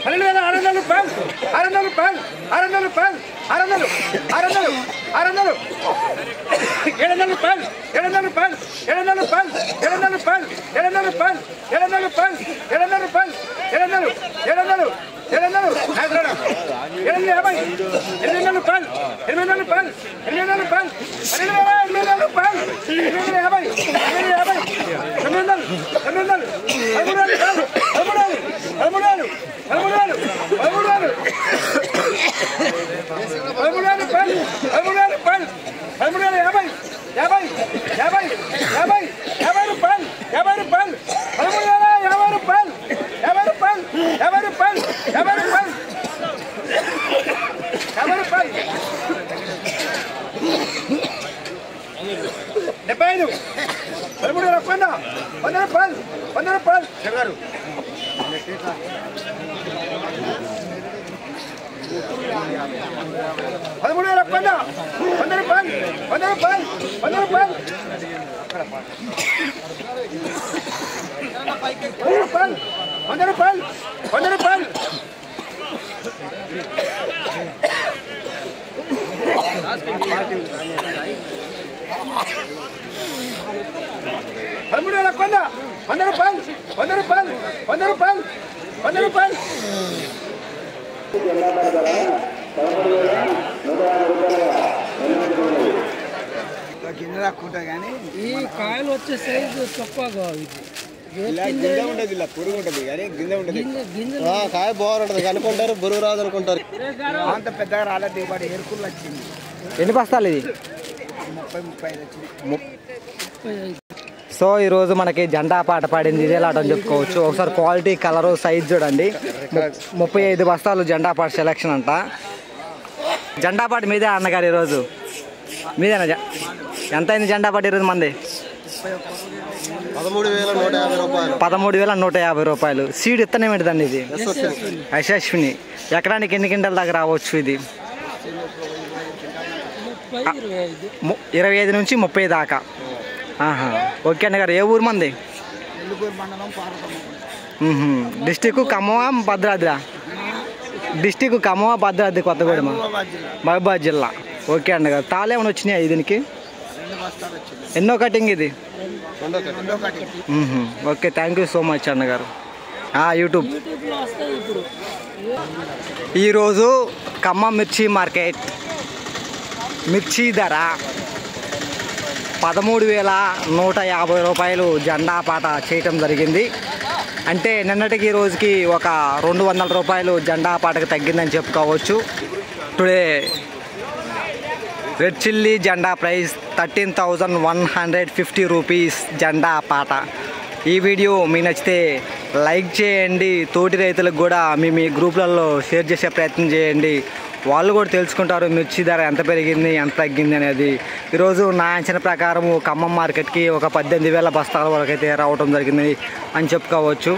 12,600 రూపాయలు 600 రూపాయలు 600 రూపాయలు 600 600 600 700 రూపాయలు 700 రూపాయలు 700 రూపాయలు 700 రూపాయలు 700 రూపాయలు 700 రూపాయలు 700 రూపాయలు 700 700 700 800 రూపాయలు 800 రూపాయలు 800 రూపాయలు 800 రూపాయలు 850 850 ఈ కాయలు వచ్చే సైజు తక్కువగా కాయ బాగుంటది అనుకుంటారు బరువు రాదు అనుకుంటారు. అంత పెద్దగా రాలేదు దిగుబడి ఎరుకులు వచ్చింది. ఎన్ని బస్తాలు ఇది? 30-35 వచ్చింది. సో ఈరోజు మనకి జెండా పాట పాడింది ఇదే లాట అని చెప్పుకోవచ్చు. ఒకసారి క్వాలిటీ కలరు సైజ్ చూడండి. 35 బస్తాలు జెండా పాట సెలెక్షన్ అంట. జెండా పాట మీదే అన్నగారు ఈరోజు మీదేనా? ఎంత అయింది జెండా పాట ఈరోజు మంది? 13,150 రూపాయలు. సీడ్ ఇత్తనం ఏంటిదండి ఇది? యశస్విని. ఎకరానికి ఎన్ని క్వింటాల దాకా రావచ్చు ఇది? 25 నుంచి 30 దాకా. ఓకే అన్నగారు. ఏ ఊరు మంది? డిస్టిక్ ఖమ్మం భద్రాద్రి. డిస్టిక్ ఖమ్మం భద్రాద్రి కొత్తగూడెం మహబూబాద్ జిల్లా. ఓకే అన్నగారు. తాళ్ళు ఏమైనా వచ్చినాయి దీనికి? ఎన్నో కటింగ్ ఇది? Okay thank you so much అన్నగారు. యూట్యూబ్. ఈరోజు ఖమ్మం మిర్చి మార్కెట్ మిర్చి ధర 13,150 రూపాయలు జెండా పాట చేయటం జరిగింది. అంటే నిన్నటికి రోజుకి ఒక 200 రూపాయలు జెండా పాటకు తగ్గిందని చెప్పుకోవచ్చు. టుడే రెడ్ చిల్లీ జెండా ప్రైస్ 13,150 రూపీస్ జెండా పాట. ఈ వీడియో మీకు నచ్చితే లైక్ చేయండి. తోటి రైతులకు కూడా మీ గ్రూపులలో షేర్ చేసే ప్రయత్నం చేయండి. వాళ్ళు కూడా తెలుసుకుంటారు మిర్చి ధర ఎంత పెరిగింది ఎంత తగ్గింది అనేది. ఈరోజు నా అంచనా ప్రకారం ఖమ్మం మార్కెట్కి ఒక 18,000 బస్తాల వరకు అయితే రావడం జరిగింది అని చెప్పుకోవచ్చు.